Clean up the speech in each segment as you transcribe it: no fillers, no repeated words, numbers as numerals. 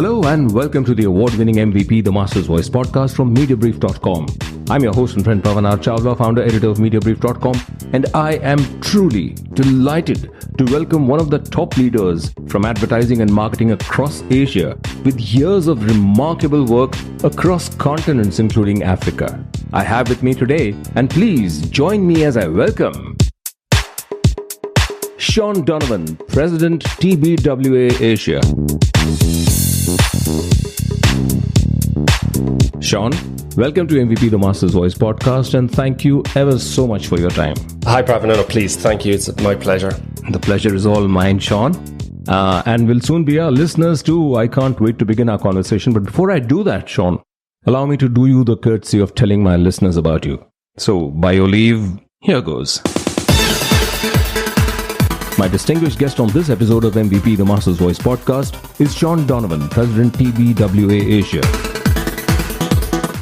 Hello and welcome to the award-winning MVP, the Master's Voice podcast from Mediabrief.com. I'm your host and friend Pavan Chawla, founder, editor of Mediabrief.com, and I am truly delighted to welcome one of the top leaders from advertising and marketing across Asia with years of remarkable work across continents including Africa. I have with me today, and please join me as I welcome Sean Donovan, President, TBWA Asia. Sean, welcome to MVP, the Master's Voice podcast, and thank you ever so much for your time. Hi, Pavan. No, please. Thank you. It's my pleasure. The pleasure is all mine, Sean. And will soon be our listeners too. I can't wait to begin our conversation. But before I do that, Sean, allow me to do you the courtesy of telling my listeners about you. So, by your leave, here goes. My distinguished guest on this episode of MVP, the Master's Voice podcast is Sean Donovan, President, TBWA Asia.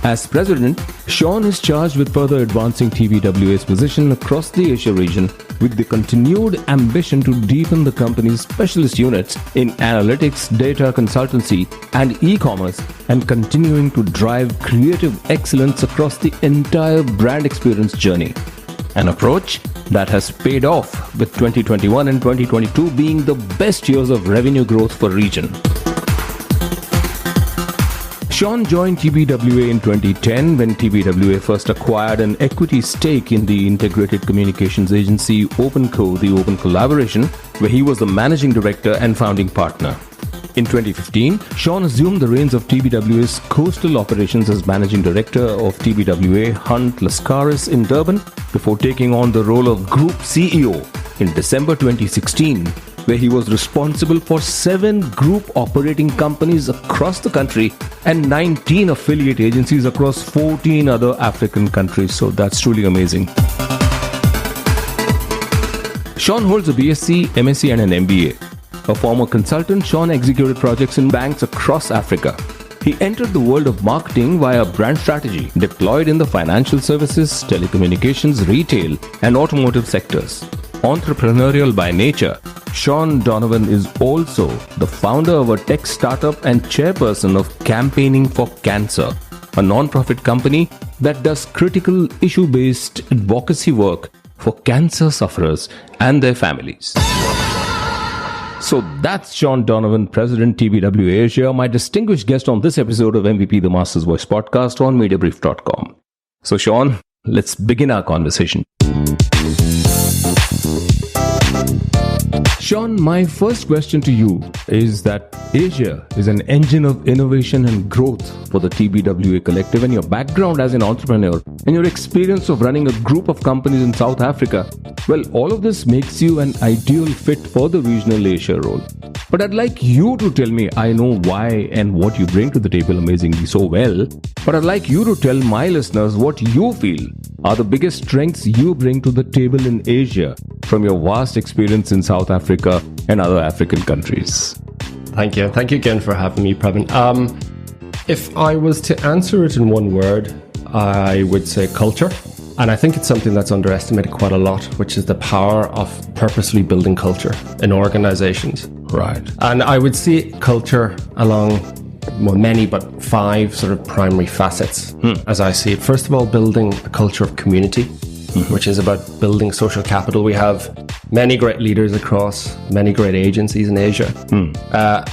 As President, Sean is charged with further advancing TBWA's position across the Asia region with the continued ambition to deepen the company's specialist units in analytics, data consultancy, and e-commerce, and continuing to drive creative excellence across the entire brand experience journey. An approach that has paid off, with 2021 and 2022 being the best years of revenue growth for region. Sean joined TBWA in 2010 when TBWA first acquired an equity stake in the integrated communications agency OpenCo, the Open Collaboration, where he was the managing director and founding partner. In 2015, Sean assumed the reins of TBWA's coastal operations as managing director of TBWA Hunt Lascaris in Durban before taking on the role of group CEO in December 2016, where he was responsible for 7 group operating companies across the country and 19 affiliate agencies across 14 other African countries. So that's truly amazing. Sean holds a BSc, MSc and an MBA. A former consultant, Sean executed projects in banks across Africa. He entered the world of marketing via brand strategy, deployed in the financial services, telecommunications, retail and automotive sectors. Entrepreneurial by nature, Sean Donovan is also the founder of a tech startup and chairperson of Campaigning for Cancer, a non-profit company that does critical issue-based advocacy work for cancer sufferers and their families. So that's Sean Donovan, President, TBWA Asia, my distinguished guest on this episode of MVP, the Master's Voice podcast on Mediabrief.com. So Sean, let's begin our conversation. Sean, my first question to you is that Asia is an engine of innovation and growth for the TBWA collective, and your background as an entrepreneur and your experience of running a group of companies in South Africa, well, all of this makes you an ideal fit for the regional Asia role. But I'd like you to tell me, I know why and what you bring to the table amazingly so well, but I'd like you to tell my listeners what you feel are the biggest strengths you bring to the table in Asia from your vast experience in South Africa and other African countries. Thank you. Thank you again for having me, Pavan. If I was to answer it in one word, I would say culture. And I think it's something that's underestimated quite a lot, which is the power of purposely building culture in organizations. Right. And I would see culture along, well, many, but 5 sort of primary facets as I see it. First of all, building a culture of community, which is about building social capital. We have many great leaders across many great agencies in Asia.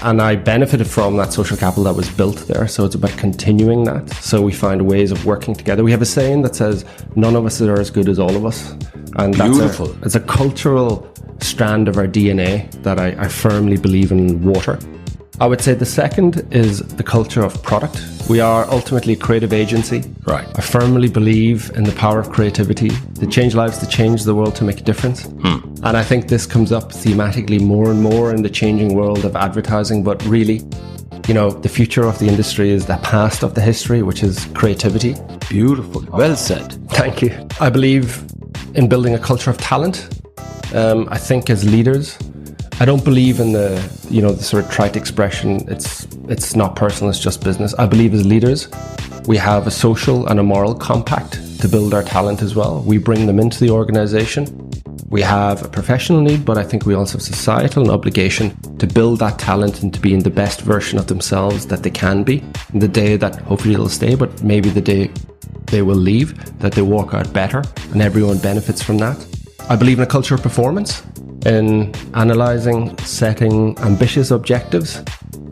And I benefited from that social capital that was built there. So it's about continuing that. So we find ways of working together. We have a saying that says, none of us are as good as all of us. And that's beautiful. It's a cultural strand of our DNA that I firmly believe in water. I would say the second is the culture of product. We are ultimately a creative agency. Right. I firmly believe in the power of creativity to change lives, to change the world, to make a difference. And I think this comes up thematically more and more in the changing world of advertising. But really, you know, the future of the industry is the past of the history, which is creativity. Beautiful. Well said. Thank you. I believe in building a culture of talent. I think as leaders, I don't believe in the sort of trite expression, it's not personal, it's just business. I believe as leaders, we have a social and a moral compact to build our talent as well. We bring them into the organization we have a professional need, but I think we also have societal and obligation to build that talent into being the best version of themselves that they can be. And the day that hopefully they'll stay, but maybe the day they will leave, that they walk out better and everyone benefits from that. I believe in a culture of performance, in analysing, setting ambitious objectives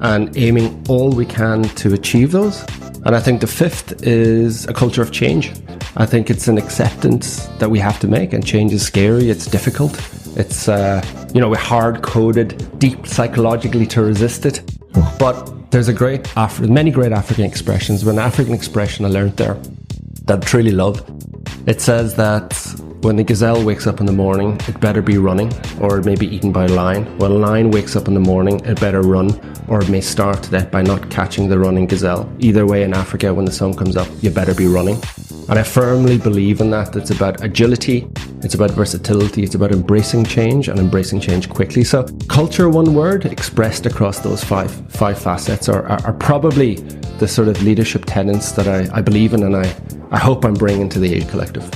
and aiming all we can to achieve those. And I think the fifth is a culture of change. I think it's an acceptance that we have to make, and change is scary, it's difficult. It's, we're hard-coded deep psychologically to resist it. But there's many great African expressions. But an African expression I learned there that I truly love. It says that when the gazelle wakes up in the morning, it better be running, or it may be eaten by a lion. When a lion wakes up in the morning, it better run, or it may starve to death by not catching the running gazelle. Either way, in Africa, when the sun comes up, you better be running. And I firmly believe in that. It's about agility, it's about versatility, it's about embracing change and embracing change quickly. So culture, one word, expressed across those five facets are probably the sort of leadership tenets that I believe in, and I hope I'm bringing to the Age Collective.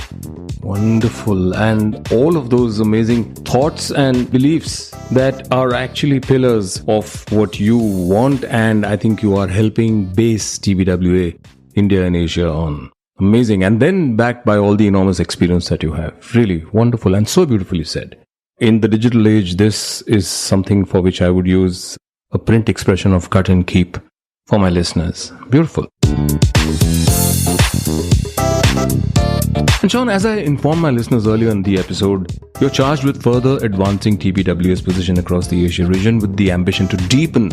Wonderful. And all of those amazing thoughts and beliefs that are actually pillars of what you want, and I think you are helping base TBWA India and Asia on. Amazing. And then backed by all the enormous experience that you have. Really wonderful and so beautifully said. In the digital age, this is something for which I would use a print expression of cut and keep for my listeners. Beautiful. And Sean, as I informed my listeners earlier in the episode, you're charged with further advancing TBWA's position across the Asia region with the ambition to deepen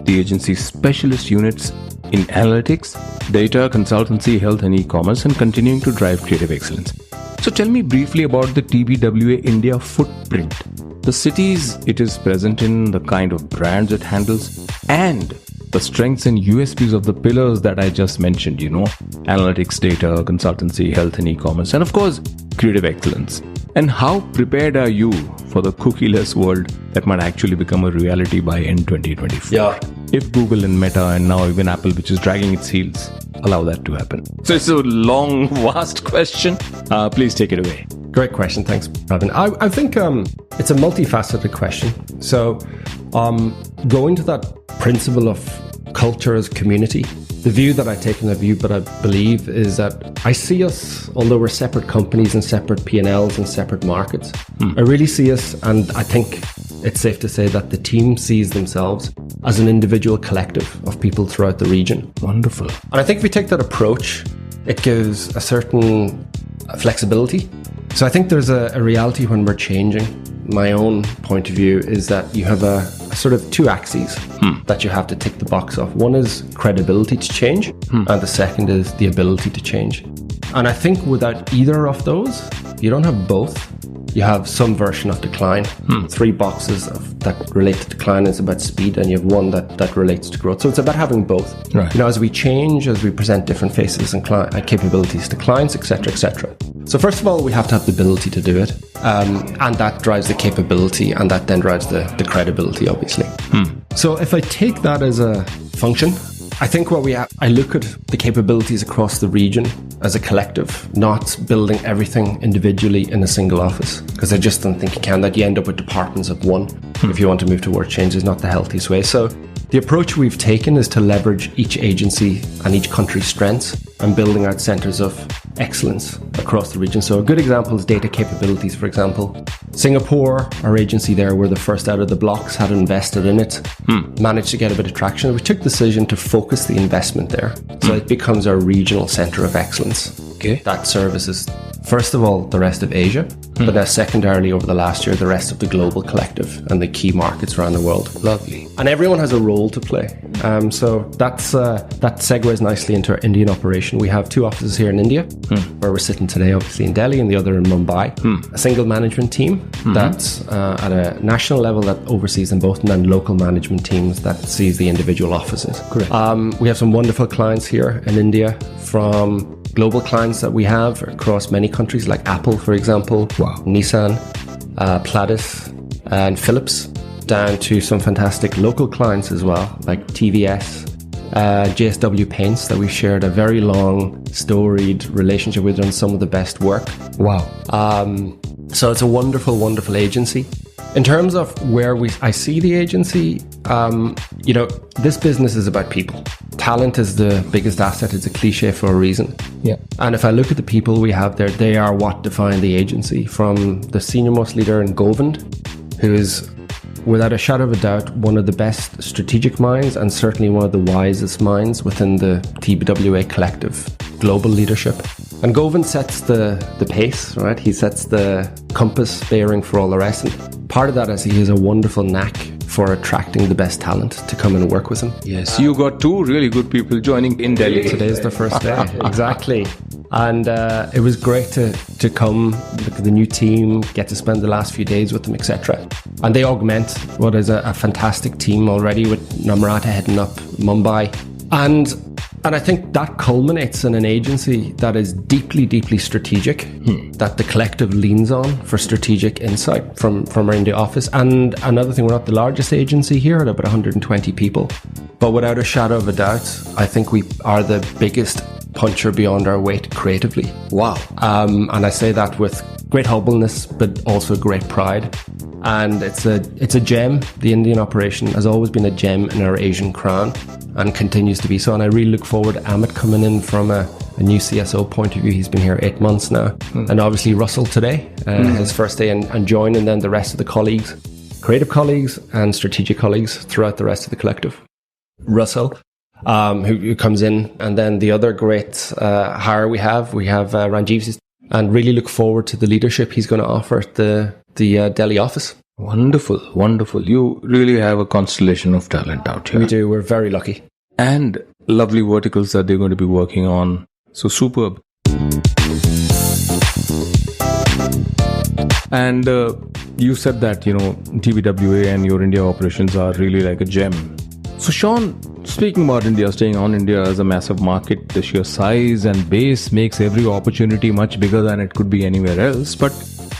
the agency's specialist units in analytics, data, consultancy, health and e-commerce, and continuing to drive creative excellence. So tell me briefly about the TBWA India footprint, the cities it is present in, the kind of brands it handles, and the strengths and USPs of the pillars that I just mentioned, analytics, data, consultancy, health and e-commerce, and of course, creative excellence. And how prepared are you for the cookieless world that might actually become a reality by end 2024? Yeah. If Google and Meta and now even Apple, which is dragging its heels, allow that to happen. So it's a long, vast question. Please take it away. Great question. Thanks, Pavan. I think it's a multifaceted question. So going to that principle of culture as community, the view that I take and the view that I believe is that I see us, although we're separate companies and separate P&Ls and separate markets, I really see us, and I think it's safe to say that the team sees themselves as an individual collective of people throughout the region. Wonderful. And I think if we take that approach, it gives a certain flexibility. So I think there's a reality when we're changing. My own point of view is that you have a sort of two axes that you have to tick the box off. One is credibility to change, and the second is the ability to change. And I think without either of those, you don't have both. You have some version of decline. 3 boxes that relate to decline is about speed, and you have one that relates to growth. So it's about having both. Right. As we change, as we present different faces and capabilities to clients, etc., etc. So first of all, we have to have the ability to do it, and that drives the capability, and that then drives the credibility, obviously. So if I take that as a function, I think I look at the capabilities across the region as a collective, not building everything individually in a single office, because I just don't think you can. That you end up with departments of one. If you want to move towards change, is not the healthiest way. So the approach we've taken is to leverage each agency and each country's strengths and building out centres of excellence across the region. So a good example is data capabilities, for example. Singapore, our agency there, were the first out of the blocks, had invested in it, managed to get a bit of traction. We took the decision to focus the investment there. So it becomes our regional centre of excellence. Okay. That services, first of all, the rest of Asia, but now secondarily over the last year, the rest of the global collective and the key markets around the world. Lovely. And everyone has a role to play. So that segues nicely into our Indian operation. We have 2 offices here in India, where we're sitting today, obviously in Delhi, and the other in Mumbai. A single management team that's at a national level that oversees them both, and then local management teams that sees the individual offices. Correct. We have some wonderful clients here in India, from global clients that we have across many countries, like Apple, for example, Nissan, Platis, and Philips, down to some fantastic local clients as well, like TVS, JSW Paints, that we've shared a very long, storied relationship with, on some of the best work. Wow. So it's a wonderful, wonderful agency. In terms of where I see the agency, this business is about people. Talent is the biggest asset. It's a cliche for a reason. Yeah. And if I look at the people we have there, they are what define the agency. From the senior most leader in Donovan, who is, without a shadow of a doubt, one of the best strategic minds and certainly one of the wisest minds within the TBWA collective global leadership. And Donovan sets the pace, right? He sets the compass bearing for all the rest. And part of that is he has a wonderful knack for attracting the best talent to come and work with him. Yes, you got two really good people joining in Delhi. Today's their first day, exactly. And it was great to come, look at the new team, get to spend the last few days with them, etc. And they augment what is a fantastic team already with Namrata heading up Mumbai. And I think that culminates in an agency that is deeply, deeply strategic, that the collective leans on for strategic insight from our India office. And another thing, we're not the largest agency here at about 120 people. But without a shadow of a doubt, I think we are the biggest puncher beyond our weight creatively. Wow. And I say that with great humbleness, but also great pride. And it's a gem. The Indian operation has always been a gem in our Asian crown and continues to be so. And I really look forward to Amit coming in from a new CSO point of view. He's been here 8 months now. And obviously Russell today, his first day, and joining then the rest of the colleagues, creative colleagues and strategic colleagues throughout the rest of the collective. Russell, who comes in, and then the other great hire we have Ranjiv, and really look forward to the leadership he's going to offer at the Delhi office. Wonderful, wonderful. You really have a constellation of talent out here. We do. We're very lucky. And lovely verticals that they're going to be working on. So superb. And you said that, TBWA and your India operations are really like a gem. So Sean, speaking about India, staying on India as a massive market, the sheer size and base makes every opportunity much bigger than it could be anywhere else. But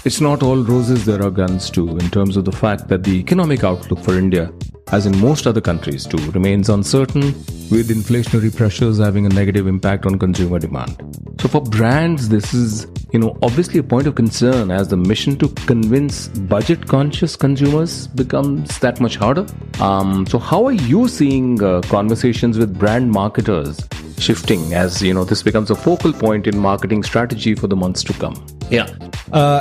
it's not all roses, there are guns too, in terms of the fact that the economic outlook for India, as in most other countries too, remains uncertain, with inflationary pressures having a negative impact on consumer demand. So for brands, this is, obviously a point of concern as the mission to convince budget-conscious consumers becomes that much harder. So how are you seeing conversations with brand marketers shifting as, this becomes a focal point in marketing strategy for the months to come? Yeah.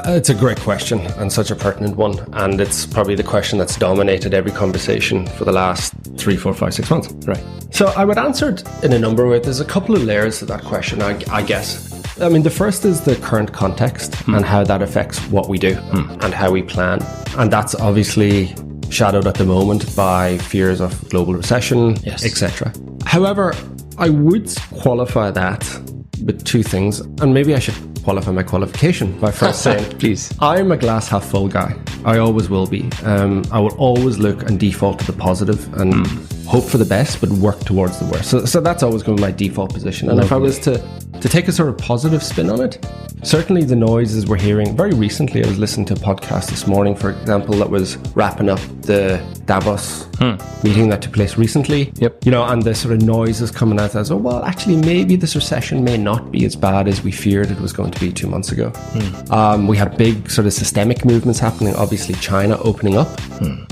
It's a great question and such a pertinent one. And it's probably the question that's dominated every conversation for the last 3, 4, 5, 6 months. Right. So I would answer it in a number of ways. There's a couple of layers to that question, I guess. I mean, the first is the current context and how that affects what we do and how we plan. And that's obviously shadowed at the moment by fears of global recession, etc. However, I would qualify that with two things, and maybe I should qualify my qualification by first saying, please, I'm a glass half full guy. I always will be. I will always look and default to the positive and hope for the best, but work towards the worst. So that's always going to be my default position. And if I was to take a sort of positive spin on it, certainly the noises we're hearing. Very recently, I was listening to a podcast this morning, for example, that was wrapping up the Davos meeting that took place recently. Yep. And the sort of noises coming out as, well, actually, maybe this recession may not be as bad as we feared it was going to be 2 months ago. We had big sort of systemic movements happening. Obviously, China opening up,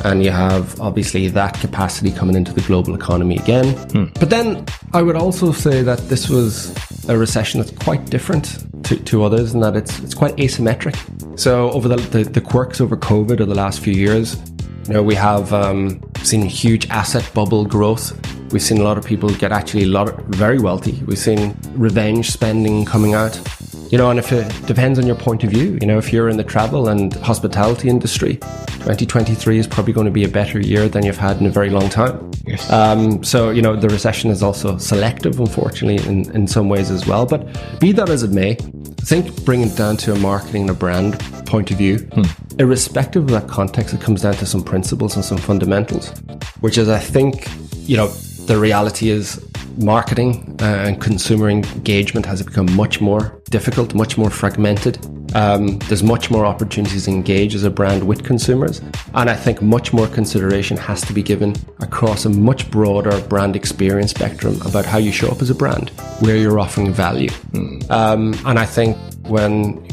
and you have obviously that capacity coming into the global economy again. But then I would also say that this was a recession that's quite different to others, in that it's quite asymmetric. So over the quirks over COVID of the last few years, we have seen huge asset bubble growth. We've seen a lot of people get actually very wealthy. We've seen revenge spending coming out. And if it depends on your point of view, if you're in the travel and hospitality industry, 2023 is probably going to be a better year than you've had in a very long time. Yes. So, the recession is also selective, unfortunately, in some ways as well. But be that as it may, I think bringing it down to a marketing and a brand point of view, irrespective of that context, it comes down to some principles and some fundamentals, which is, I think, the reality is marketing and consumer engagement has become much more difficult, much more fragmented. There's much more opportunities to engage as a brand with consumers. And I think much more consideration has to be given across a much broader brand experience spectrum about how you show up as a brand, where you're offering value. And I think when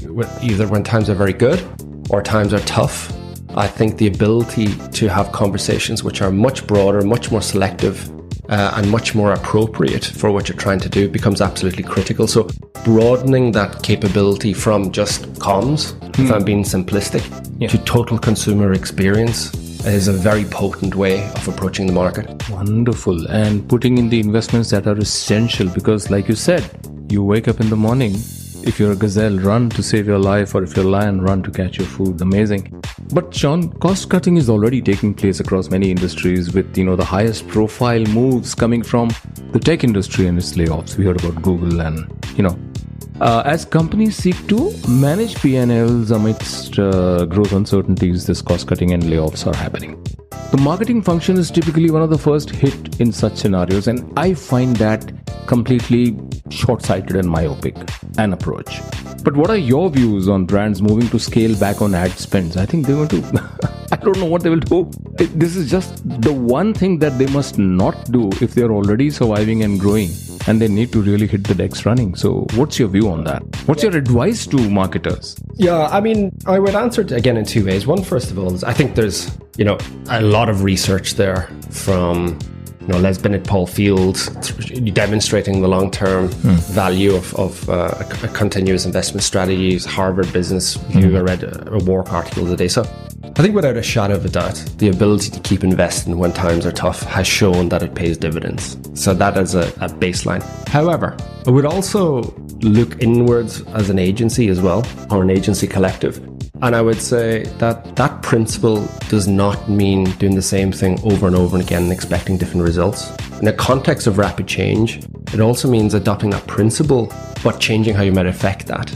times are very good, or times are tough, I think the ability to have conversations which are much broader, much more selective, and much more appropriate for what you're trying to do becomes absolutely critical. So broadening that capability from just comms, if I'm being simplistic, to total consumer experience is a very potent way of approaching the market. Wonderful. And putting in the investments that are essential, because like you said, you wake up in the morning, if you're a gazelle, run to save your life, or if you're a lion, run to catch your food. Amazing. But Sean, cost cutting is already taking place across many industries with, the highest profile moves coming from the tech industry and its layoffs. We heard about Google and, as companies seek to manage P&Ls amidst growth uncertainties, this cost cutting and layoffs are happening. The marketing function is typically one of the first hit in such scenarios, and I find that completely short-sighted and myopic an approach. But what are your views on brands moving to scale back on ad spends? I think they want to I don't know what they will do. This is just the one thing that they must not do if they're already surviving and growing, and they need to really hit the decks running. So what's your view on that? What's your advice to marketers? Yeah, I would answer it again in two ways. One, first of all, is I think there's, a lot of research there from, Les Bennett, Paul Fields, demonstrating the long-term value of a continuous investment strategy. Harvard Business Review, I read a work article today. So I think without a shadow of a doubt, the ability to keep investing when times are tough has shown that it pays dividends. So that is a baseline. However, I would also look inwards as an agency as well, or an agency collective. And I would say that that principle does not mean doing the same thing over and over again and expecting different results. In a context of rapid change, it also means adopting that principle, but changing how you might affect that.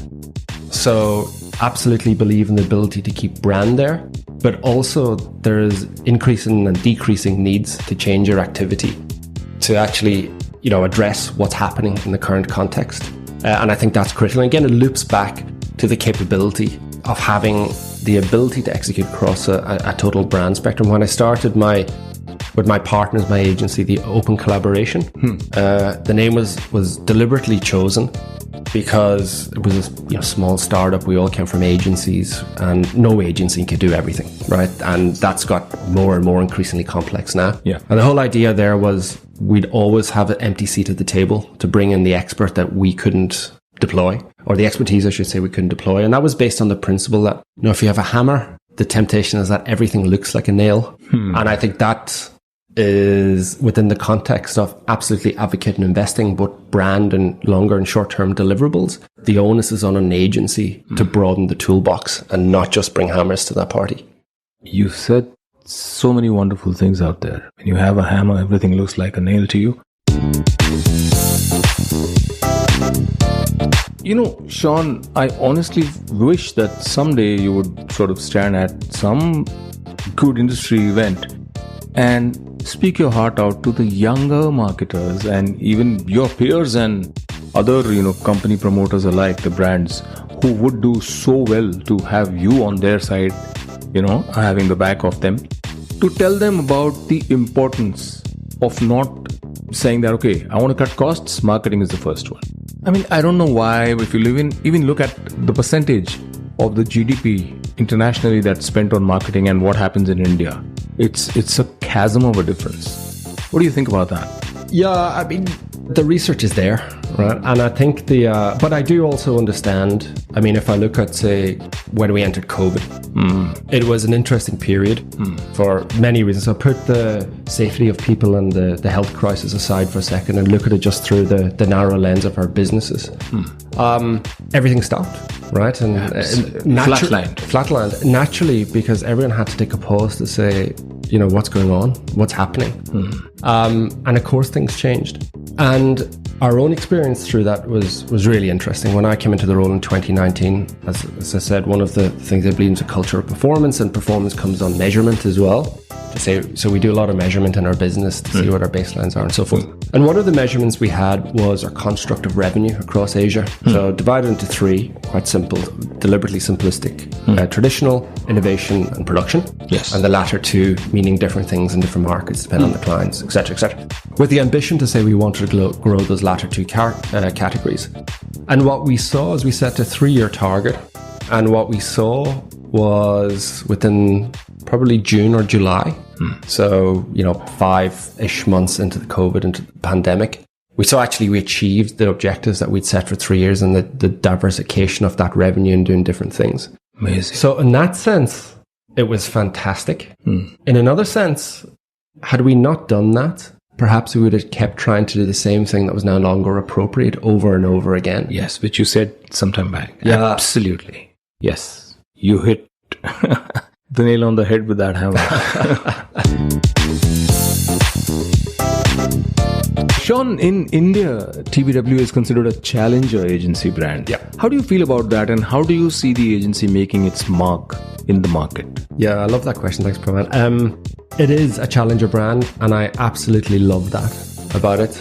So absolutely believe in the ability to keep brand there, but also there's increasing and decreasing needs to change your activity to actually, address what's happening in the current context. And I think that's critical. And again, it loops back to the capability of having the ability to execute across a total brand spectrum. When I started with my partners, my agency, the Open Collaboration, the name was deliberately chosen because it was a small startup. We all came from agencies, and no agency could do everything, right? And that's got more and more increasingly complex now. Yeah. And the whole idea there was we'd always have an empty seat at the table to bring in the expert that we couldn't deploy, or the expertise, I should say, we couldn't deploy. And that was based on the principle that, if you have a hammer, the temptation is that everything looks like a nail. And I think that is within the context of absolutely advocating investing, but brand and longer and short-term deliverables. The onus is on an agency to broaden the toolbox and not just bring hammers to that party. You said so many wonderful things out there. When you have a hammer, everything looks like a nail to you. Sean, I honestly wish that someday you would sort of stand at some good industry event and speak your heart out to the younger marketers and even your peers and other, company promoters alike, the brands who would do so well to have you on their side, having the back of them, to tell them about the importance of not saying that, okay, I want to cut costs, marketing is the first one. I don't know why, if you even look at the percentage of the GDP internationally that's spent on marketing and what happens in India, it's a chasm of a difference. What do you think about that? Yeah, the research is there, right? And I think but I do also understand, if I look at, say, when we entered COVID, it was an interesting period for many reasons. So put the safety of people and the health crisis aside for a second and look at it just through the narrow lens of our businesses. Everything stopped, right? And flatlined. Naturally, because everyone had to take a pause to say, what's going on? What's happening? And of course, things changed. And our own experience through that was really interesting. When I came into the role in 2019, as I said, one of the things I believe is a culture of performance, and performance comes on measurement as well. So we do a lot of measurement in our business to see what our baselines are and so forth. And one of the measurements we had was our construct of revenue across Asia. So divided into three, quite simple, deliberately simplistic, traditional, innovation and production. Yes. And the latter two meaning different things in different markets, depending on the clients, etc., etc. With the ambition to say we wanted to grow those latter two categories. And what we saw is we set a 3-year target And what we saw was within probably June or July. So, 5-ish months into the COVID, into the pandemic, we achieved the objectives that we'd set for 3 years and the diversification of that revenue and doing different things. Amazing. So in that sense, it was fantastic. In another sense, had we not done that, perhaps we would have kept trying to do the same thing that was no longer appropriate over and over again. Yes, which you said sometime back. Yeah. Absolutely. Yes. You hit the nail on the head with that hammer. Sean, in India, TBWA is considered a challenger agency brand. Yeah. How do you feel about that, and how do you see the agency making its mark in the market? Yeah, I love that question. Thanks, Pavan. It is a challenger brand, and I absolutely love that about it.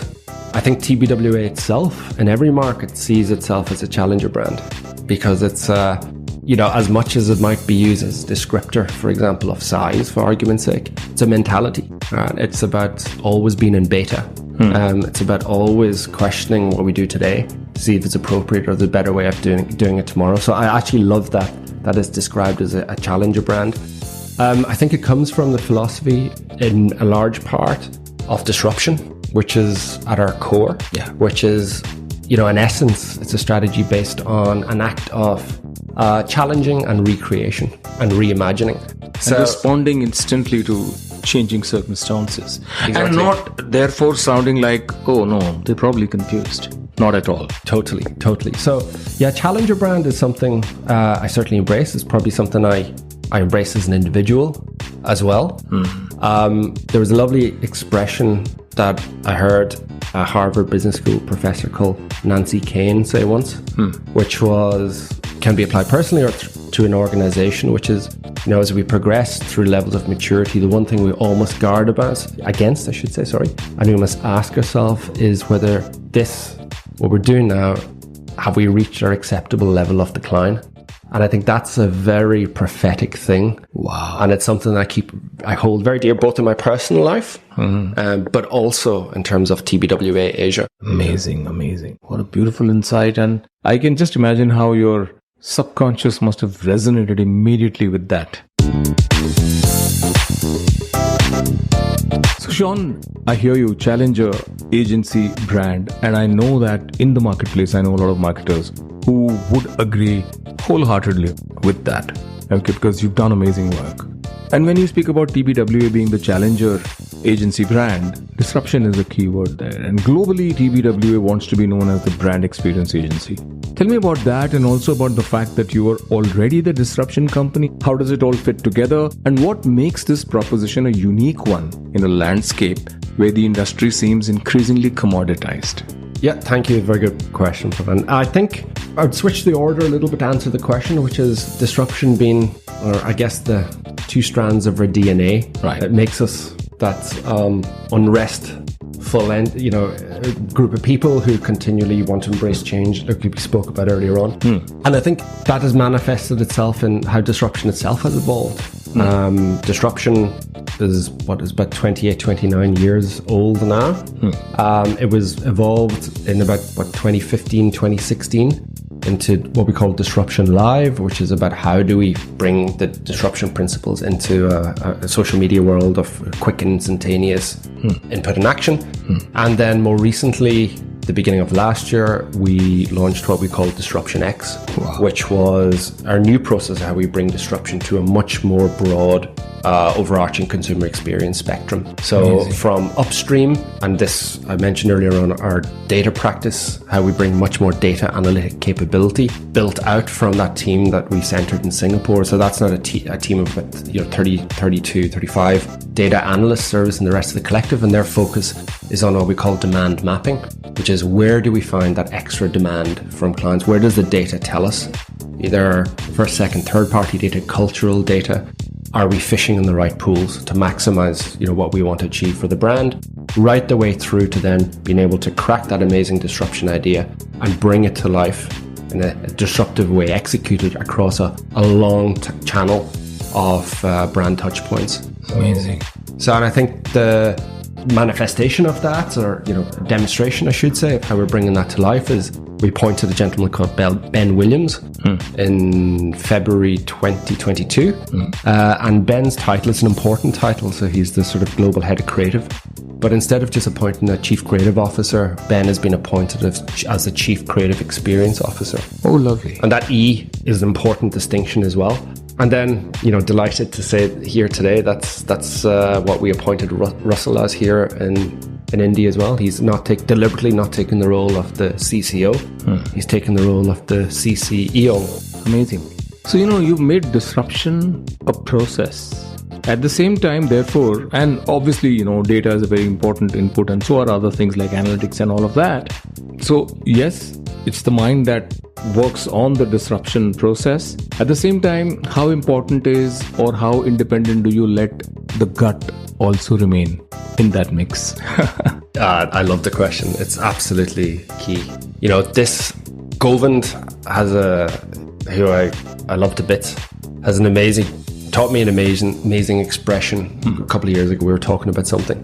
I think TBWA itself, in every market, sees itself as a challenger brand because it's, as much as it might be used as a descriptor, for example, of size, for argument's sake, it's a mentality. It's about always being in beta. It's about always questioning what we do today to see if it's appropriate or the better way of doing it tomorrow. So I actually love that is described as a challenger brand. I think it comes from the philosophy in a large part of disruption, which is at our core, which is, in essence, it's a strategy based on an act of challenging and recreation and reimagining. So, and responding instantly to changing circumstances. Exactly. And not therefore sounding like, oh no, they're probably confused. Not at all. Totally. So yeah, challenger brand is something I certainly embrace. It's probably something I embrace as an individual as well. There was a lovely expression that I heard a Harvard Business School professor called Nancy Kane say once, which can be applied personally or to an organization, which is, as we progress through levels of maturity, the one thing we all must guard against, and we must ask ourselves is whether what we're doing now, have we reached our acceptable level of decline? And I think that's a very prophetic thing. Wow. And it's something I hold very dear, both in my personal life, but also in terms of TBWA Asia. Amazing. What a beautiful insight. And I can just imagine how your subconscious must have resonated immediately with that. So Sean, I hear you, challenger agency brand, and I know that in the marketplace, I know a lot of marketers who would agree wholeheartedly with that, okay, because you've done amazing work. And when you speak about TBWA being the challenger agency brand, disruption is a key word there. And globally, TBWA wants to be known as the brand experience agency. Tell me about that, and also about the fact that you are already the disruption company. How does it all fit together? And what makes this proposition a unique one in a landscape where the industry seems increasingly commoditized? Yeah, thank you. Very good question, Pavan. I think I'd switch the order a little bit to answer the question, which is disruption being, or I guess the two strands of our DNA. Right. It makes us that unrestful group of people who continually want to embrace change, like we spoke about earlier on. And I think that has manifested itself in how disruption itself has evolved. Disruption is about 28, 29 years old now. It was evolved in about 2015, 2016 into what we call Disruption Live, which is about how do we bring the disruption principles into a social media world of quick and instantaneous input and action. And then more recently, the beginning of last year, we launched what we call Disruption X, which was our new process, how we bring disruption to a much more broad, overarching consumer experience spectrum. So from upstream, and this I mentioned earlier on, our data practice, how we bring much more data analytic capability built out from that team that we centered in Singapore. So that's not a team of 30, 32, 35 data analysts servicing the rest of the collective, and their focus is on what we call demand mapping, which is where do we find that extra demand from clients? Where does the data tell us? Either first, second, third party data, cultural data. Are we fishing in the right pools to maximize, what we want to achieve for the brand, right the way through to then being able to crack that amazing disruption idea and bring it to life in a disruptive way, executed across a long channel of brand touch points. Amazing. So, and I think the manifestation of that, or demonstration, I should say, of how we're bringing that to life is we appointed a gentleman called Ben Williams in February 2022. And Ben's title is an important title, so he's the sort of global head of creative. But instead of just appointing a chief creative officer, Ben has been appointed as the chief creative experience officer. Oh, lovely. And that E is an important distinction as well. And then, delighted to say here today, that's what we appointed Russell as here in India as well. He's deliberately not taking the role of the CCO. He's taken the role of the CCEO. Amazing. So, you've made disruption a process. At the same time, therefore, and obviously, data is a very important input, and so are other things like analytics and all of that. So, yes, it's the mind that works on the disruption process. At the same time, how important is, or how independent do you let the gut also remain in that mix? I love the question. It's absolutely key. This Govind who I love to bits, taught me an amazing expression. A couple of years ago, we were talking about something,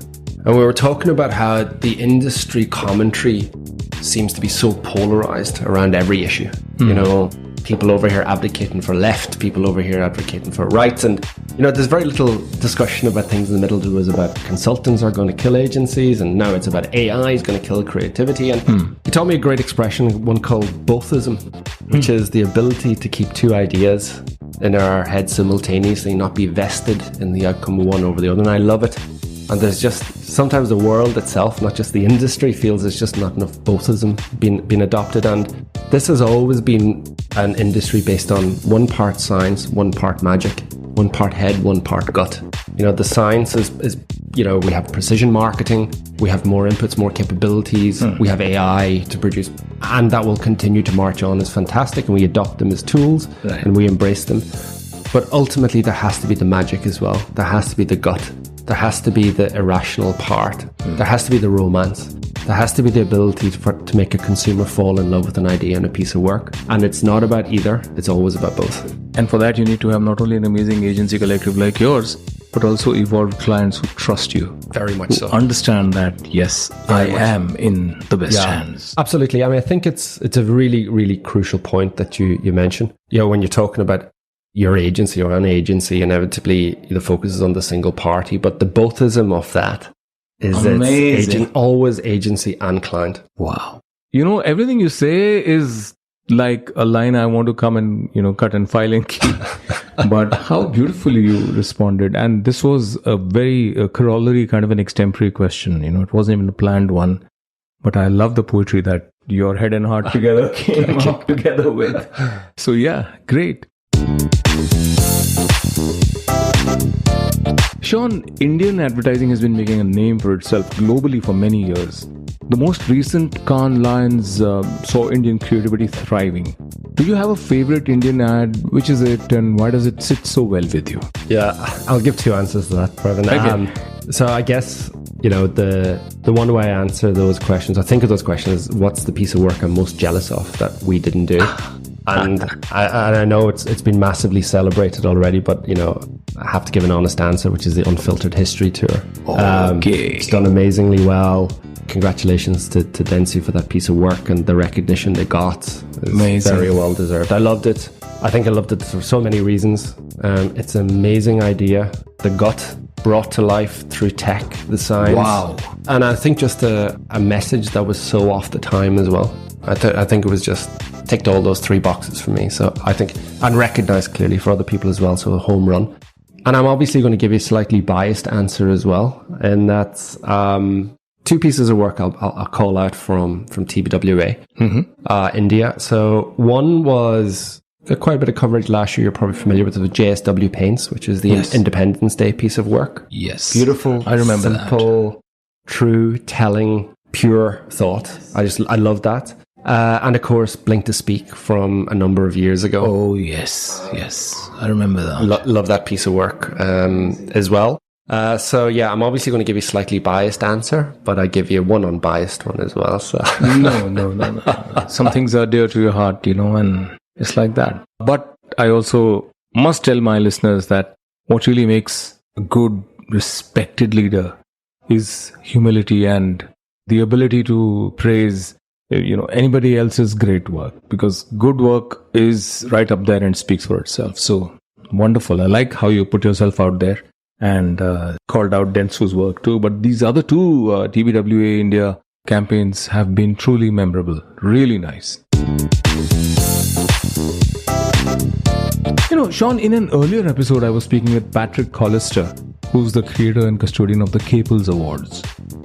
and we were talking about how the industry commentary seems to be so polarized around every issue. People over here advocating for left, people over here advocating for right, and there's very little discussion about things in the middle. It was about consultants are going to kill agencies, and now it's about AI is going to kill creativity. And he taught me a great expression, one called bothism, which is the ability to keep two ideas in our head simultaneously, not be vested in the outcome of one over the other. And I love it. And there's just sometimes the world itself, not just the industry, feels there's just not enough bothism being adopted. And this has always been an industry based on one part science, one part magic, one part head, one part gut. The science is we have precision marketing, we have more inputs, more capabilities, we have AI to produce, and that will continue to march on as fantastic, and we adopt them as tools, and we embrace them. But ultimately, there has to be the magic as well. There has to be the gut. There has to be the irrational part. There has to be the romance. There has to be the ability to make a consumer fall in love with an idea and a piece of work. And it's not about either. It's always about both. And for that, you need to have not only an amazing agency collective like yours, but also evolved clients who trust you. Very much so. Understand that, yes, I am in the best hands. Absolutely. I think it's a really, really crucial point that you mentioned. When you're talking about your agency or an agency, inevitably the focus is on the single party, but the bothism of that is it's always agency and client. Wow. Everything you say is like a line I want to come and, cut and file and keep. But how beautifully you responded. And this was a very corollary kind of an extempore question. It wasn't even a planned one. But I love the poetry that your head and heart together came up together with. So yeah, great. Sean, Indian advertising has been making a name for itself globally for many years. The most recent Cannes Lions saw Indian creativity thriving. Do you have a favorite Indian ad? Which is it, and why does it sit so well with you? Yeah, I'll give two answers to that, Pavan. Okay. So I guess, the one way I answer those questions, I think of those questions, is what's the piece of work I'm most jealous of that we didn't do? And I know it's been massively celebrated already, but I have to give an honest answer, which is the Unfiltered History Tour. Okay. It's done amazingly well. Congratulations to Dentsu for that piece of work, and the recognition they got is amazing. Very well deserved. I loved it. I think I loved it for so many reasons. It's an amazing idea. The gut brought to life through tech, the science. Wow. And I think just a message that was so off the time as well. I think it was just ticked all those three boxes for me. So I think, and recognized clearly for other people as well. So a home run. And I'm obviously going to give you a slightly biased answer as well. And that's two pieces of work I'll call out from TBWA, India. So one was quite a bit of coverage last year. You're probably familiar with the JSW Paints, which is the Independence Day piece of work. Yes. Beautiful. I remember simple, true, telling, pure thought. I love that. And of course, Blink to Speak from a number of years ago. Oh, yes. I remember that. Love that piece of work as well. So yeah, I'm obviously going to give you a slightly biased answer, but I give you one unbiased one as well. So No. Some things are dear to your heart, and it's like that. But I also must tell my listeners that what really makes a good, respected leader is humility and the ability to praise anybody else's great work, because good work is right up there and speaks for itself. So wonderful. I like how you put yourself out there and called out Dentsu's work too. But these other two TBWA India campaigns have been truly memorable. Really nice. Sean, in an earlier episode, I was speaking with Patrick Collister, who's the creator and custodian of the Caples Awards,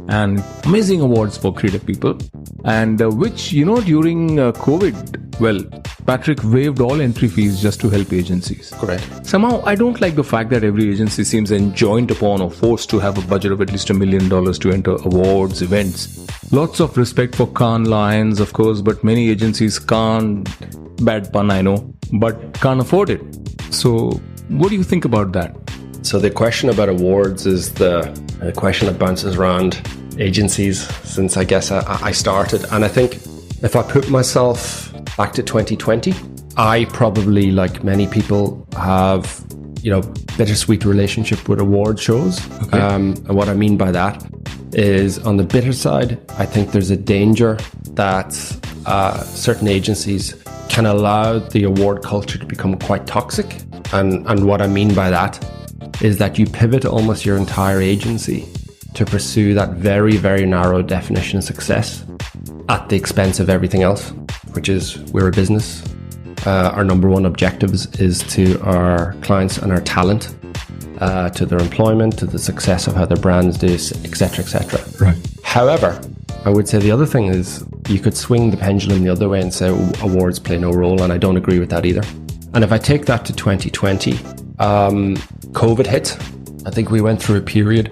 and amazing awards for creative people, and which, during COVID, well, Patrick waived all entry fees just to help agencies. Correct. Somehow, I don't like the fact that every agency seems enjoined upon or forced to have a budget of at least $1 million to enter awards, events. Lots of respect for Cannes Lions, of course, but many agencies can't, bad pun I know, but can't afford it. So, what do you think about that? So the question about awards is the question that bounces around agencies since I guess I started. And I think if I put myself back to 2020, I probably, like many people, have bittersweet relationship with award shows. Okay. And what I mean by that is, on the bitter side, I think there's a danger that certain agencies can allow the award culture to become quite toxic. And what I mean by that is that you pivot almost your entire agency to pursue that very, very narrow definition of success at the expense of everything else, which is, we're a business. Our number one objective is to our clients and our talent, to their employment, to the success of how their brands do, etc., etc. Right. However, I would say the other thing is, you could swing the pendulum the other way and say awards play no role, and I don't agree with that either. And if I take that to 2020, COVID hit. I think we went through a period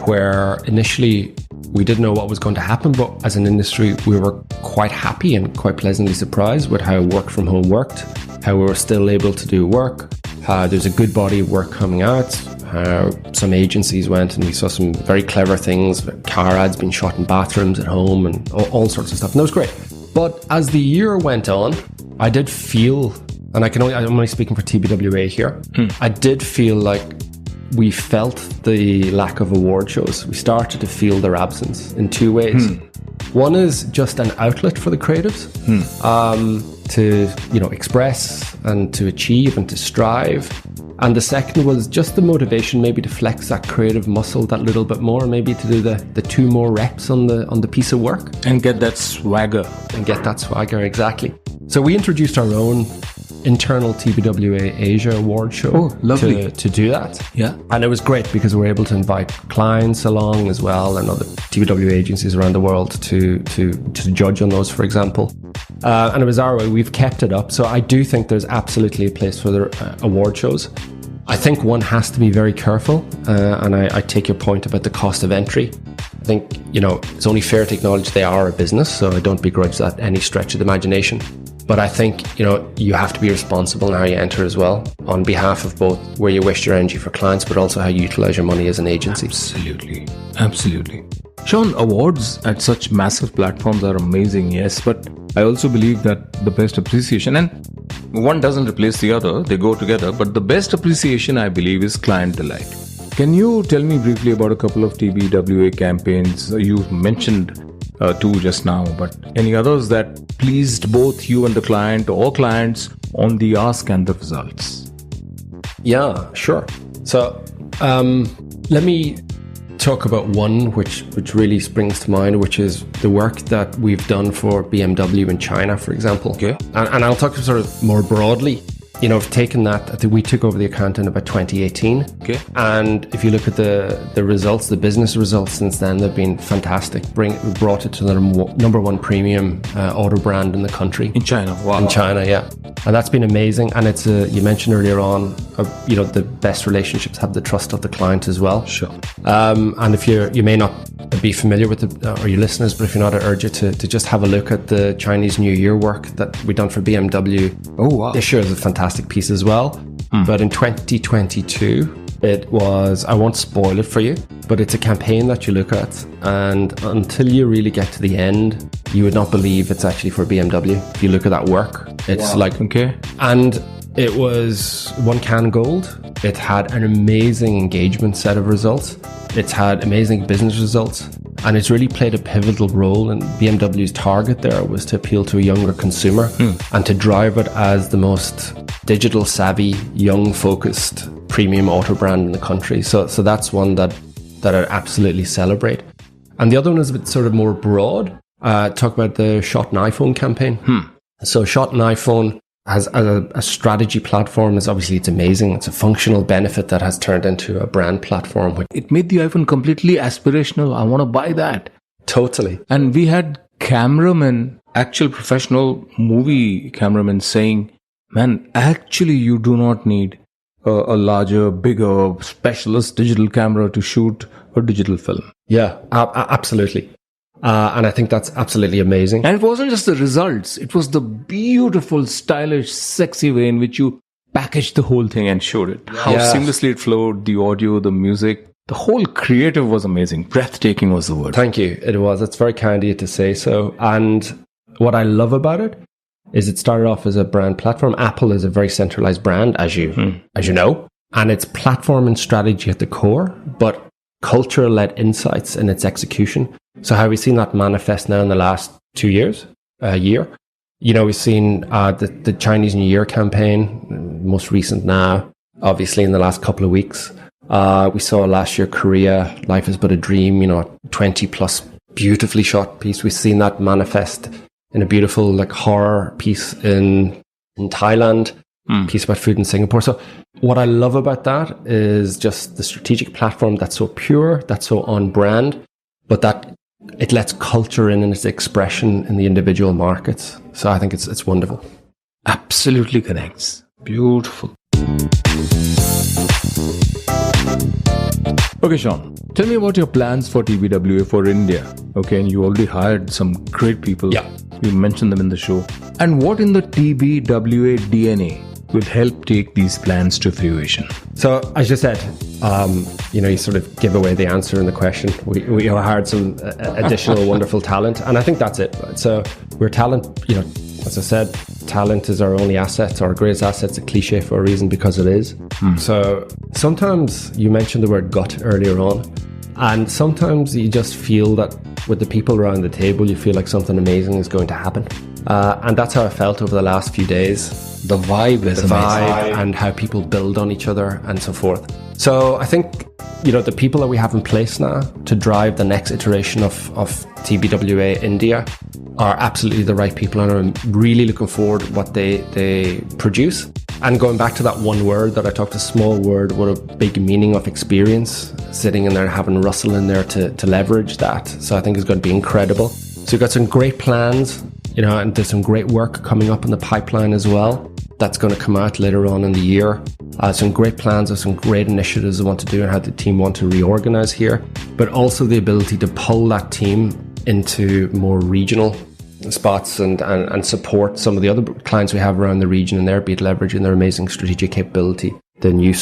where initially we didn't know what was going to happen, but as an industry, we were quite happy and quite pleasantly surprised with how work from home worked, how we were still able to do work, how there's a good body of work coming out, how some agencies went and we saw some very clever things, car ads being shot in bathrooms at home and all sorts of stuff. And that was great. But as the year went on, I did feel, and I'm only speaking for TBWA here, I did feel like we felt the lack of award shows. We started to feel their absence in two ways. One is just an outlet for the creatives to express and to achieve and to strive. And the second was just the motivation maybe to flex that creative muscle that little bit more, maybe to do the 2 more reps on the piece of work. And get that swagger. Exactly. So we introduced our own internal TBWA Asia award show. Oh, lovely. To do that. Yeah. And it was great because we were able to invite clients along as well and other TBWA agencies around the world to judge on those, for example. And it was our way. We've kept it up. So I do think there's absolutely a place for the award shows. I think one has to be very careful. And I take your point about the cost of entry. I think, it's only fair to acknowledge they are a business. So I don't begrudge that any stretch of the imagination. But I think, you have to be responsible in how you enter as well, on behalf of both where you waste your energy for clients, but also how you utilize your money as an agency. Absolutely. Sean, awards at such massive platforms are amazing, yes, but I also believe that the best appreciation, and one doesn't replace the other, they go together, but the best appreciation, I believe, is client delight. Can you tell me briefly about a couple of TBWA campaigns? You mentioned 2 just now, but any others that pleased both you and the client or clients on the ask and the results? Yeah, sure. So let me talk about one which really springs to mind, which is the work that we've done for BMW in China, for example. Okay. And I'll talk sort of more broadly. I've taken that. I think we took over the account in about 2018. Okay. And if you look at the results, the business results since then, they've been fantastic. We brought it to the number 1 premium auto brand in the country. In China, wow. In China, yeah. And that's been amazing. And it's, you mentioned earlier on, the best relationships have the trust of the client as well. Sure. And if you may not be familiar with or your listeners, but if you're not, I urge you to just have a look at the Chinese New Year work that we done for BMW. Oh, wow. This year is a fantastic piece as well. But in 2022, it was, I won't spoil it for you, but it's a campaign that you look at, and until you really get to the end, you would not believe it's actually for BMW. If you look at that work, it's okay. And It was one can gold. It had an amazing engagement set of results. It's had amazing business results. And it's really played a pivotal role. And BMW's target there was to appeal to a younger consumer and to drive it as the most digital savvy, young focused premium auto brand in the country. So that's one that I absolutely celebrate. And the other one is a bit sort of more broad. Talk about the Shot an iPhone campaign. So Shot an iPhone as a strategy platform is obviously, it's amazing. It's a functional benefit that has turned into a brand platform. It made the iPhone completely aspirational. I want to buy that. Totally. And we had cameramen, actual professional movie cameramen saying, man, actually you do not need a larger, bigger, specialist digital camera to shoot a digital film. Yeah, absolutely. And I think that's absolutely amazing. And it wasn't just the results. It was the beautiful, stylish, sexy way in which you packaged the whole thing and showed it. How seamlessly it flowed, the audio, the music. The whole creative was amazing. Breathtaking was the word. Thank you. It was. It's very kind of you to say so. And what I love about it is it started off as a brand platform. Apple is a very centralized brand, as you know. And it's platform and strategy at the core, but culture-led insights in its execution. So how we've seen that manifest now in the last 2 years, a year. You know, we've seen the Chinese New Year campaign, most recent now, obviously in the last couple of weeks. We saw last year Korea, Life is But a Dream, you know, 20 plus beautifully shot piece. We've seen that manifest in a beautiful like horror piece in Thailand, piece about food in Singapore. So what I love about that is just the strategic platform that's so pure, that's so on brand, but that it lets culture in its expression in the individual markets. So I think it's wonderful. Absolutely connects. Beautiful. Okay, Sean, tell me about your plans for TBWA for India. Okay, and you already hired some great people. Yeah. You mentioned them in the show. And what in the TBWA DNA will help take these plans to fruition? So, as you said, you sort of give away the answer in the question. We hired some additional wonderful talent, and I think that's it. Right? So, we're talent, as I said, talent is our only asset, our greatest asset. It's a cliche for a reason, because it is. So, sometimes you mentioned the word gut earlier on, and sometimes you just feel that with the people around the table, you feel like something amazing is going to happen. And that's how I felt over the last few days. The vibe is amazing. And how people build on each other and so forth. So I think, the people that we have in place now to drive the next iteration of TBWA India are absolutely the right people, and I'm really looking forward to what they produce. And going back to that one word that I talked, a small word, what a big meaning of experience, sitting in there, having Russell in there to leverage that. So I think it's going to be incredible. So we've got some great plans, and there's some great work coming up in the pipeline as well. That's going to come out later on in the year. Some great plans of some great initiatives I want to do and how the team want to reorganize here, but also the ability to pull that team into more regional spots and support some of the other clients we have around the region, and there be it leveraging their amazing strategic capability, the new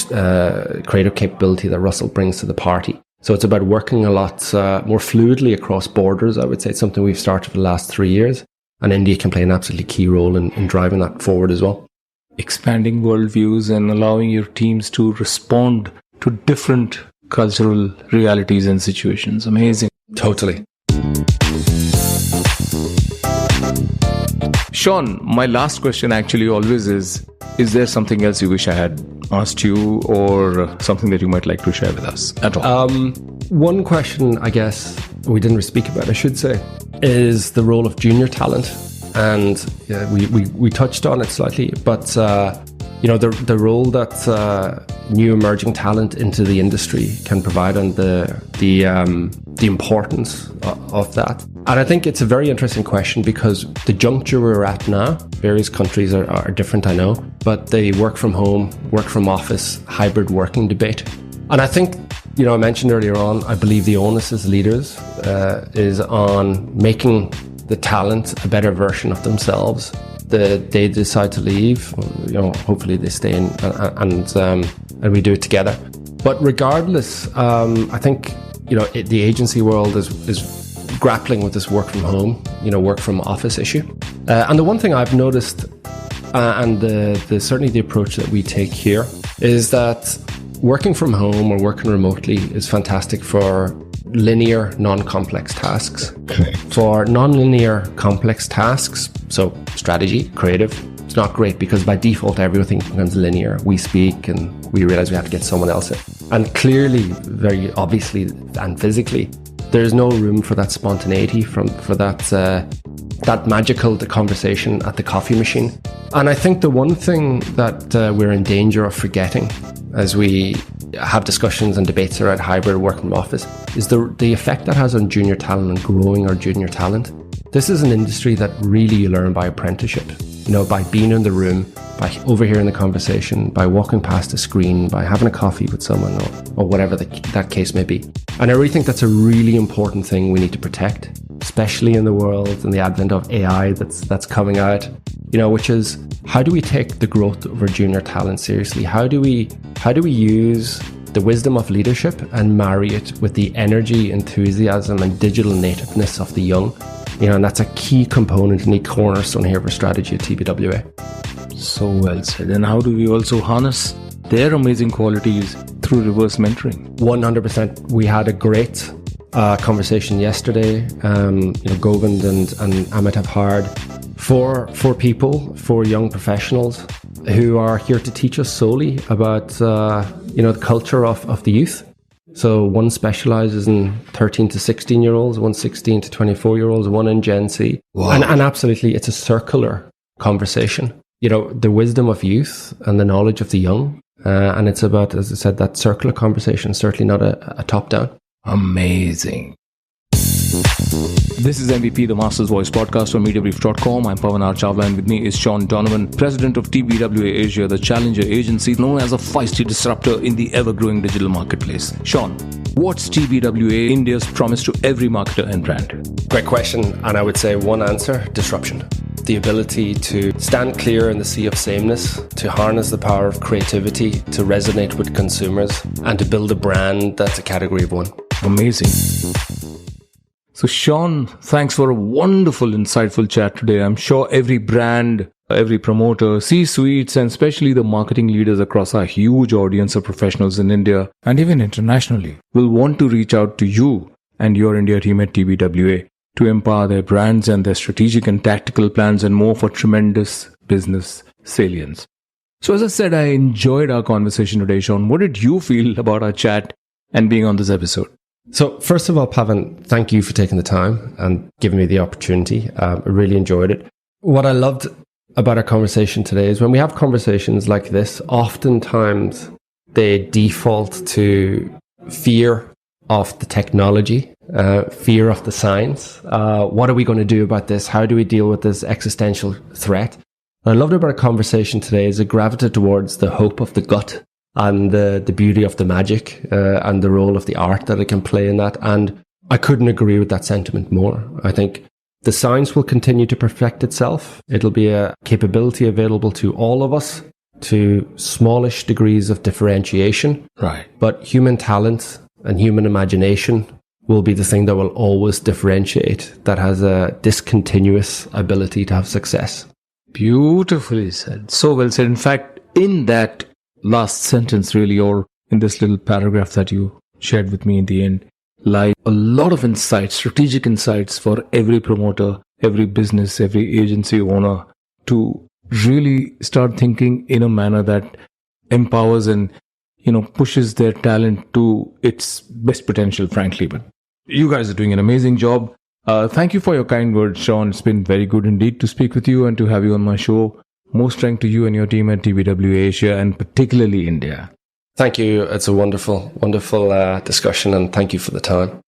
creative capability that Russell brings to the party. So it's about working a lot more fluidly across borders. I would say it's something we've started for the last 3 years, and India can play an absolutely key role in driving that forward as well. Expanding worldviews and allowing your teams to respond to different cultural realities and situations. Amazing. Totally. Sean, my last question actually always is there something else you wish I had asked you, or something that you might like to share with us at all? One question, I guess, we didn't speak about, I should say, is the role of junior talent. And we touched on it slightly, but the role that new emerging talent into the industry can provide, and the importance of that. And I think it's a very interesting question, because the juncture we're at now, various countries are different, I know, but the work from home, work from office, hybrid working debate. And I think, I mentioned earlier on, I believe the onus as leaders is on making the talent a better version of themselves. They decide to leave, hopefully they stay in, and we do it together. But regardless, I think the agency world is grappling with this work from home, work from office issue. And the one thing I've noticed and certainly the approach that we take here is that working from home or working remotely is fantastic for linear, non-complex tasks. Okay. For non-linear, complex tasks, so strategy, creative, it's not great because by default everything becomes linear. We speak and we realize we have to get someone else in. And clearly, very obviously and physically, there's no room for that spontaneity, for that magical conversation at the coffee machine. And I think the one thing that we're in danger of forgetting as we have discussions and debates around hybrid work from office is the effect that has on junior talent and growing our junior talent. This is an industry that really you learn by apprenticeship, by being in the room, by overhearing the conversation, by walking past a screen, by having a coffee with someone or whatever that case may be. And I really think that's a really important thing we need to protect, especially in the world and the advent of AI that's coming out, which is how do we take the growth of our junior talent seriously? How do we use the wisdom of leadership and marry it with the energy, enthusiasm and digital nativeness of the young? And that's a key component and a cornerstone here for strategy at TBWA. So well said. And how do we also harness their amazing qualities through reverse mentoring? 100%. We had a great conversation yesterday. Govind and Amit have hired four young professionals who are here to teach us solely about the culture of the youth. So one specializes in 13 to 16 year olds, one 16 to 24 year olds, one in Gen Z. Wow. And absolutely, it's a circular conversation. The wisdom of youth and the knowledge of the young. And it's about, as I said, that circular conversation, certainly not a top-down. Amazing. This is MVP, the Master's Voice podcast on Mediabrief.com. I'm Pavan Chawla, and with me is Sean Donovan, president of TBWA Asia, the challenger agency known as a feisty disruptor in the ever-growing digital marketplace. Sean, what's TBWA India's promise to every marketer and brand? Great question. And I would say one answer, disruption. The ability to stand clear in the sea of sameness, to harness the power of creativity, to resonate with consumers, and to build a brand that's a category of one. Amazing. So Sean, thanks for a wonderful, insightful chat today. I'm sure every brand, every promoter, C-suites, and especially the marketing leaders across our huge audience of professionals in India and even internationally will want to reach out to you and your India team at TBWA to empower their brands and their strategic and tactical plans and more for tremendous business salience. So as I said, I enjoyed our conversation today, Sean. What did you feel about our chat and being on this episode? So first of all, Pavan, thank you for taking the time and giving me the opportunity. I really enjoyed it. What I loved about our conversation today is when we have conversations like this, oftentimes they default to fear of the technology, fear of the science. What are we going to do about this? How do we deal with this existential threat? What I loved about our conversation today is it gravitated towards the hope of the gut and the beauty of the magic and the role of the art that it can play in that. And I couldn't agree with that sentiment more. I think the science will continue to perfect itself. It'll be a capability available to all of us to smallish degrees of differentiation. Right. But human talent and human imagination will be the thing that will always differentiate, that has a discontinuous ability to have success. Beautifully said. So well said. In fact, in that last sentence really, or in this little paragraph that you shared with me in the end, lie a lot of insights, strategic insights for every promoter, every business, every agency owner to really start thinking in a manner that empowers and, pushes their talent to its best potential, frankly. But you guys are doing an amazing job. Thank you for your kind words, Sean. It's been very good indeed to speak with you and to have you on my show. More strength to you and your team at TBWA Asia and particularly India. Thank you. It's a wonderful, wonderful discussion, and thank you for the time.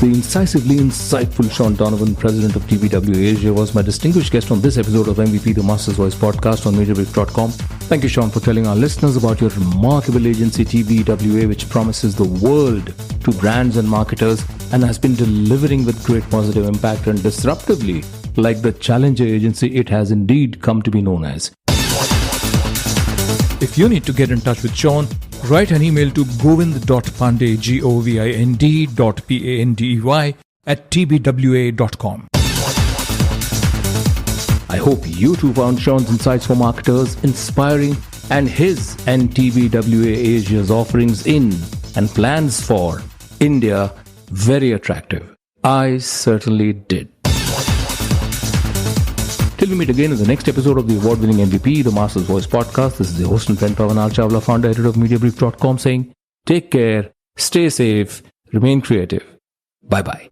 The incisively insightful Sean Donovan, president of TBWA Asia, was my distinguished guest on this episode of MVP, the Master's Voice podcast on Mediabrief.com. Thank you, Sean, for telling our listeners about your remarkable agency TBWA, which promises the world to brands and marketers and has been delivering with great positive impact and disruptively, like the challenger agency it has indeed come to be known as. If you need to get in touch with Sean, write an email to govind.pandey, govind.pandey @tbwa.com. I hope you too found Sean's insights for marketers inspiring and his and TBWA Asia's offerings in and plans for India very attractive. I certainly did. Till we meet again in the next episode of the award-winning MVP, the Master's Voice podcast, this is the host and friend Pavan Chawla, founder editor of Mediabrief.com saying, take care, stay safe, remain creative. Bye-bye.